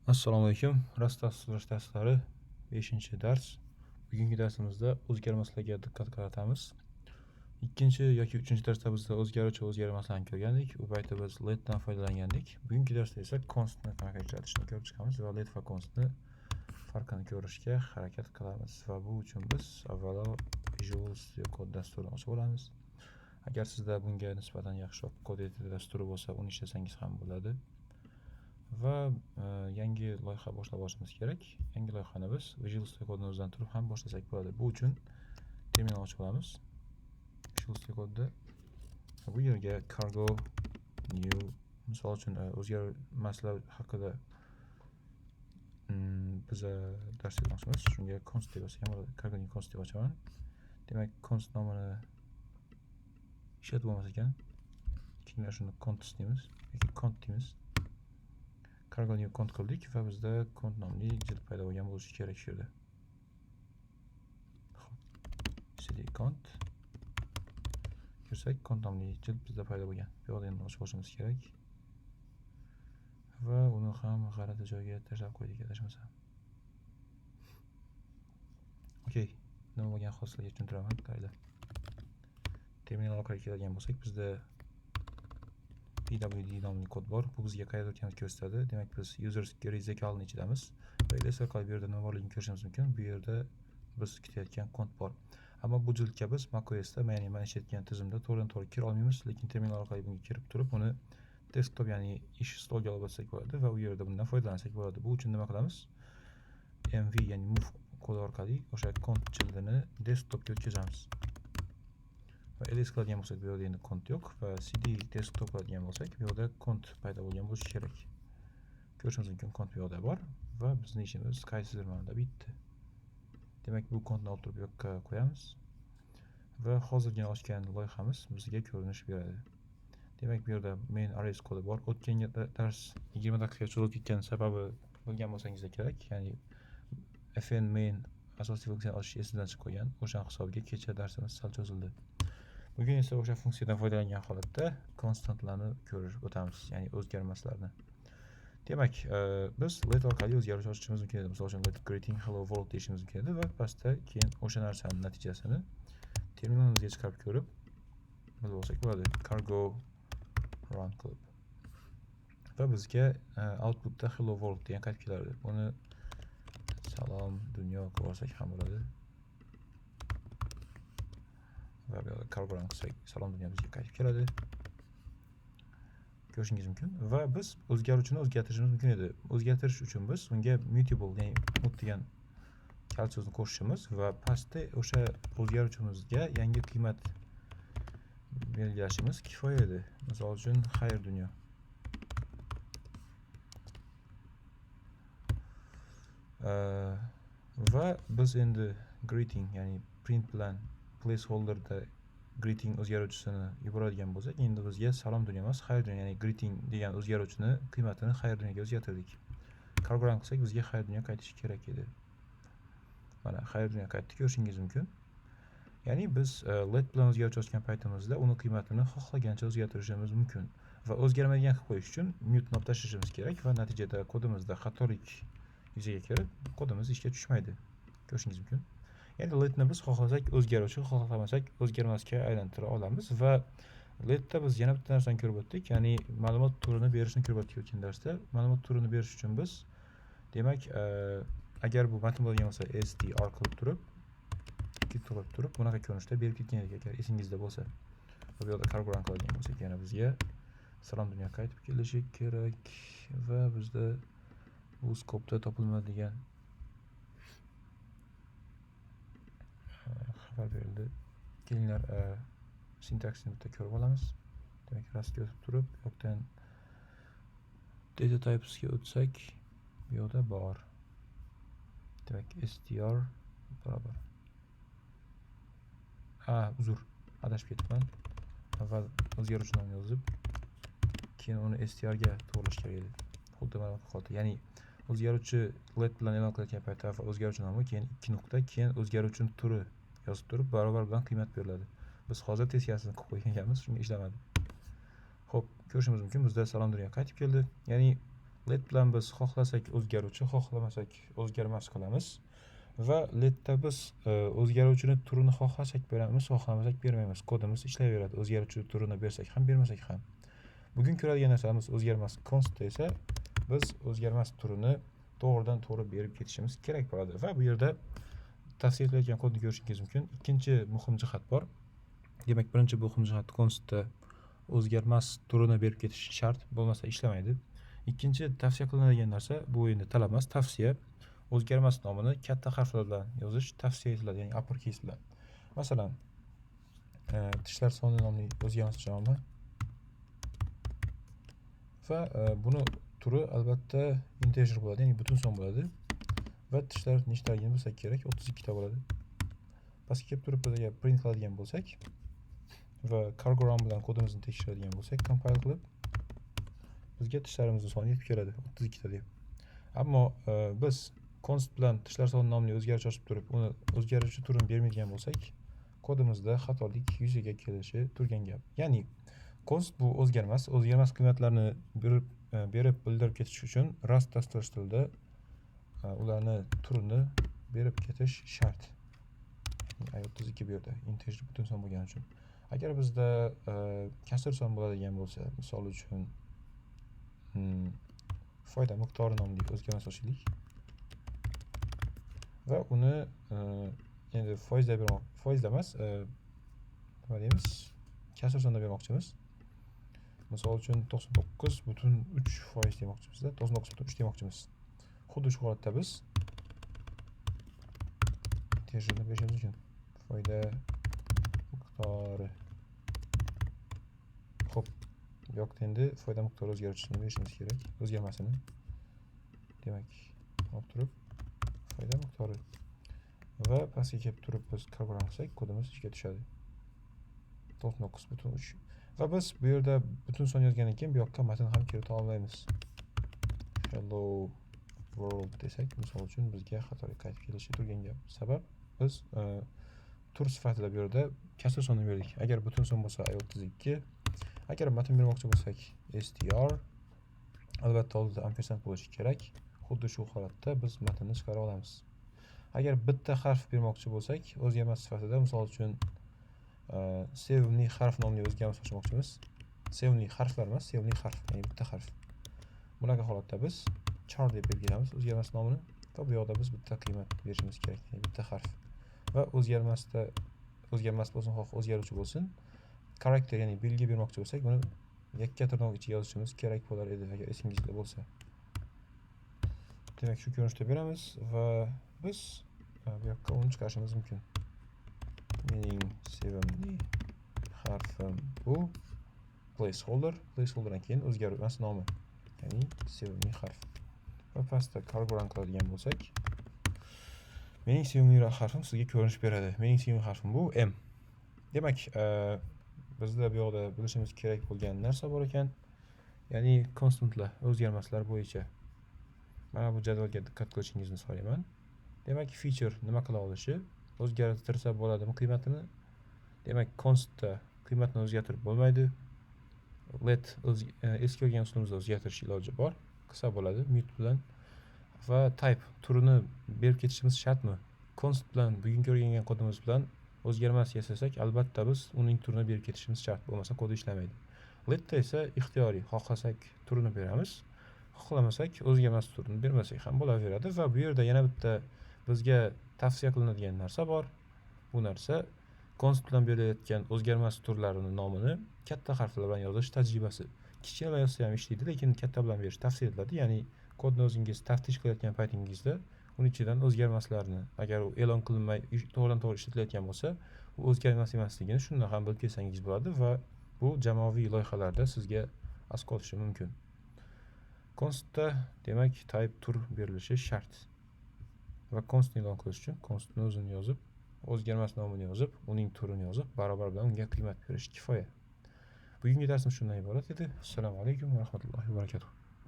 Assalomu alaykum. Rastas surash darslari 5-dars. Bugungi darsimizda o'zgarmaslarga diqqat qaratamiz. Ikkinchi yoki 3-darsda biz o'zgaruvchi o'zgarmaslarni ko'rgandik. U paytda biz letdan foydalangandik. Bugungi darsda esa constni qanaqa ishlatishni ko'rib chiqamiz va let va constni farqini ko'rishga harakat qilamiz. Va bu uchun biz avvalo Visual Studio Code dasturini ochib olamiz. Agar sizda bunga nisbatan yaxshiroq kod editor dasturi bo'lsa, uni ishlasangiz ham bo'ladi. Va yangi loyiha boshlab olishimiz kerak. Yangi loyihani biz Visual Studio Code'ni o'zidan turib ham boshlasak bo'ladi. Bu uchun terminal ochib olamiz. Visual Studio Code'da bu yerga cargo new misol uchun o'zgarmaslar haqida biz dars bermoqchimiz. Shunga const deb yozsam bo'ladi. Cargo new const deb ochaman. Demak, const nomini ishlatib bo'lmas ekan. Keyin shuni const deymiz yoki cont deymiz. Cargo new cont qildik va bizda cont nomli jild paydo bo'lgan bo'lishi kerak shu yerda. cd cont kirsak, cont nomli jild bizda paydo bo'lgan. Bu yerda endi ochib olishimiz kerak. Va uni ham g'alati joyga tashlab qo'ydik adashmasam. Okey, nima bo'lgan hosilga tushuntiraman. Mayli. Terminal orqali keladigan bo'lsak, bizda pwd nomli kod bor. Bu bizga qayerda o'tganimizni ko'rsatadi. Demak, biz users rezykalni ichidamiz. Va ls orqali bu yerda nima borligini ko'rishimiz mumkin. Bu yerda biz kutayotgan kont bor. Ammo bu jildga biz macOSda, ya'ni mana ishlayotgan tizimda to'g'ridan-to'g'ri kira olmaymiz, lekin terminal orqali bunga kirib turib, uni desktop, ya'ni ish stoliga olib o'tsak bo'ladi va u yerda bundan foydalansak bo'ladi. Bu uchun nima qilamiz? mv, ya'ni move kod orqali o'sha kont jildini desktopga o'tkazamiz. Va ls qiladigan bo'lsak, bu yerda endi kont yo'q va cd desktop qiladigan bo'lsak, bu yerda kont paydo bo'lgan bo'lishi kerak. Ko'rishimiz mumkin, kont bu yerda bor va bizning ishimiz qaysidir ma'noda bitdi. Demak, bu kontni olib turib yoqqa qo'yamiz va hozirgina ochgan loyihamiz bizga ko'rinish beradi. Demak, bu yerda main arrays kodi bor. O'tgan dars 20 daqiqaga cho'zilib ketgan sababi bilgan bo'lsangizlar kerak. Ya'ni fn main asosiy funksiyani ochish esidan chiqib qolgan. O'sha hisobiga kecha darsimiz sal cho'zildi. Bugun esa o'sha funksiyadan foydalangan holatda konstantlarni ko'rib o'tamiz, ya'ni o'zgarmaslarni. Demak, biz let orqali o'zgarish ochishimiz mumkin edi. Misol uchun let greeting hello world deyishimiz mumkin edi va pastda keyin o'sha narsaning natijasini terminalimizga chiqarib ko'rib bilib olsak bo'ladi. Cargo run qilib. Va bizga outputda hello world degan qaytib keladi. Buni salom dunyo qilib olsak ham bo'ladi. Va bu yerda cargo run qilsak, salom dunyo bizga qaytib keladi. Ko'rishingiz mumkin va biz o'zgaruvchini o'zgartirishimiz mumkin edi. O'zgartirish uchun biz unga mutable, ya'ni mut degan kalit so'zni qo'shishimiz va pastda o'sha o'zgaruvchimizga yangi qiymat belgilashimiz kifoya edi. Misol uchun xayr dunyo. Va biz endi greeting, ya'ni print bilan placeholderda greeting o'zgaruvchisini yuboradigan bo'lsak, endi bizga salom dunyo emas, xayr dunyo, ya'ni greeting degan o'zgaruvchini qiymatini xayr dunyoga o'zgartirdik. Cargo run qilsak, bizga xayr dunyo qaytishi kerak edi. Mana xayr dunyo qaytdi, ko'rishingiz mumkin. Ya'ni biz let bilan o'zgaruvchi ochgan paytimizda uni qiymatini xohlagancha o'zgartirishimiz mumkin va o'zgarmaydigan qilib qo'yish uchun mute ni tashlashimiz kerak va natijada kodimizda xatolik yuzaga kelib, kodimiz ishga tushmaydi. Ko'rishingiz mumkin. Endi letni biz xohlasak o'zgaruvchi, xohlamasak o'zgarmasga aylantira olamiz va letda biz yana bitta narsani ko'rib o'tdik, ya'ni ma'lumot turini berishni ko'rib o'tdik o'tgan darsda. Ma'lumot turini berish uchun biz demak, agar bu matn bo'lgan bo'lsa, str qilib turib, bunaqa ko'rinishda berib ketgan edik, agar esingizda bo'lsa. Bu yerda cargo run qiladigan bo'lsak, yana bizga salom dunyo qaytib kelishi kerak va bizda bu skopda topilmaydigan xabar berildi. Kelinglar, sintaksini bitta ko'rib olamiz. Demak, rastga o'tib turib, yoqdan data typesga o'tsak, bu yerda bor. Demak, str barobar. Uzr, adashib ketibman. Avval o'zgaruvchi nomni yozib, keyin uni str ga to'g'rilash kerak edi. Xuddi mana bu holat. Ya'ni o'zgaruvchi let bilan e'lon qilayotgan paytda o'zgaruvchi nomi, keyin 2 nuqta, keyin o'zgaruvchining turi yozib turib, barobar bilan qiymat beriladi. Biz hozir testkasini qilib qo'yganmiz, shunga ishlamadi. Xo'p, ko'rishimiz mumkin, bizda salom dunyo qaytib keldi. Ya'ni let bilan biz xohlasak o'zgaruvchi, xohlamasak o'zgarmas qilamiz. Va letda biz o'zgaruvchini turini xohlasak beramiz, xohlamasak bermaymiz. Kodimiz ishlayveradi. O'zgaruvchi turini bersak ham, bermasak ham. Bugun ko'radigan narsamiz o'zgarmas constda esa biz o'zgarmas turini to'g'ridan to'g'ri berib ketishimiz kerak bo'ladi. Va bu yerda tavsiya etilayotgan kodni ko'rishingiz mumkin. Ikkinchi muhim jihat bor. Demak, birinchi muhim jihat constda o'zgarmas turini berib ketish shart, bo'lmasa ishlamaydi. Ikkinchi tavsiya qilinadigan narsa, bu endi talab emas, tavsiya. O'zgarmas nomini katta harflar bilan yozish tavsiya etiladi, ya'ni uppercase bilan. Masalan, tishlar soni nomli o'zgarmas javobi va buni turi albatta integer bo'ladi, ya'ni butun son bo'ladi. Va tishlar nechtaligini bilsak kerak, 32 ta bo'ladi. Pastga kelib turib biz agar print qiladigan bo'lsak va cargo run bilan kodimizni tekshiradigan bo'lsak, compile qilib bizga tishlarimizning soni yetib keladi, 32 ta deb. Ammo biz const bilan tishlar soni nomli o'zgaruvchi ochib turib, uni o'zgaruvchi turini bermaydigan bo'lsak, kodimizda xatolik yuzaga kelishi turgan gap. Ya'ni const bu o'zgarmas qiymatlarni berib bildirib ketish uchun Rust dasturlashtiritildi. Ularni turini berib ketish shart. 32 bu yerda integer butun son bo'lgani uchun. Agar bizda kasr son bo'ladigan bo'lsa, misol uchun foyda miqdori nomli o'zgarmas ochaylik. Va uni endi foizda emas, nima deymiz? Kasr sonda bermoqchimiz. Misol uchun 99.3% demoqchimizda, 99.3 demoqchimiz. Xuddi shu holatda biz integerni berishimiz mumkin. Foyda miqdori. Xo'p, bu yoqda endi foyda miqdori o'zgaruvchisini berishimiz kerak, o'zgarmasini. Demak, olib turib foyda miqdori va pastga kelib turib biz kalkulyator qilsak, kodimiz ishga tushadi. 99.3. Va biz bu yerda butun son yozgandan keyin bu yoqqa matn ham kirita olmaymiz. Hello world desak, misol uchun bizga xatolik qaytib kelishi turgan gap. Sabab biz tur sifatida bu yerda kasr sonni berdik. Agar butun son bo'lsa 32, agar matn bermoqchi bo'lsak str, albatta oldida ampersand bo'lishi kerak. Xuddi shu holatda biz matnni chiqara olamiz. Agar bitta harf bermoqchi bo'lsak, o'zgarmas sifatida, misol uchun sevimli harf nomli o'zgarmas ochmoqchimiz. Sevimli harflar emas, sevimli harf, ya'ni bitta harf. Bunaqa holatda biz char deb belgilaymiz o'zgarmas nomini va bu yoqda biz bitta qiymat berishimiz kerak, ya'ni bitta harf. Va o'zgarmasda o'zgarmas bo'lsin, xoh o'zgaruvchi bo'lsin, karakter, ya'ni belgi bermoqchi bo'lsak, buni yakka tirnoq ichiga yozishimiz kerak bo'lar edi, agar esingizda bo'lsa. Demak, shu ko'rinishda beramiz va biz bu yoqqa uni chiqarishimiz mumkin. Mening sevimli harfim bu placeholderdan keyin o'zgarmas nomi, ya'ni sevimli harf. Va pastda cargo run qiladigan bo'lsak, mening sevimli harfim sizga ko'rinish beradi. Mening sevimli harfim bu M. Demak, bizda bu yoqda bilishimiz kerak bo'lgan narsa bor ekan, ya'ni konstantlar, o'zgarmaslar bo'yicha. Mana bu jadvalga diqqat qilishingizni so'rayman. Demak, feature nima qila olishi, o'zgartirsa bo'ladimi qiymatini? Demak, constda qiymatni o'zgartirib bo'lmaydi. Let eski o'rgan usulumizda o'zgartirish iloji bor. Qilsa bo'ladi mute bilan. Va type turini berib ketishimiz shartmi? Const bilan bugungi o'rgangan kodimiz bilan o'zgarmas yasasak, albatta biz uning turini berib ketishimiz shart, bo'lmasa kod ishlamaydi. Letda esa ixtiyoriy, xohlasak turini beramiz, xohlamasak o'zgarmas turini bermasak ham bo'laveradi. Va bu yerda yana bitta bizga tavsiya qilinadigan narsa bor. Bu narsa const bilan berilayotgan o'zgarmas turlarining nomini katta harflar bilan yozish tajribasi. Kichkina yozsa ham ishlaydi, lekin katta bilan berish tavsiya etiladi. Ya'ni kodni o'zingiz taftish qilayotgan paytingizda uning ichidan o'zgarmaslarni, agar u e'lon qilinmay to'g'ridan to'g'ri ishlatilayotgan bo'lsa, u o'zgarmas emasligini shundan ham bilib kelsangiz bo'ladi va bu jamoaviy loyihalarda sizga as qolishi mumkin. Constda demak type tur berilishi shart. Va constni e'lon qilish uchun constni o'zini yozib, o'zgarmas nomini yozib, uning turini yozib, barobar bilan unga qiymat berish kifoya. Bugungi darsimiz shundan iborat edi. Assalomu alaykum va rahmatullohi va barakatuh.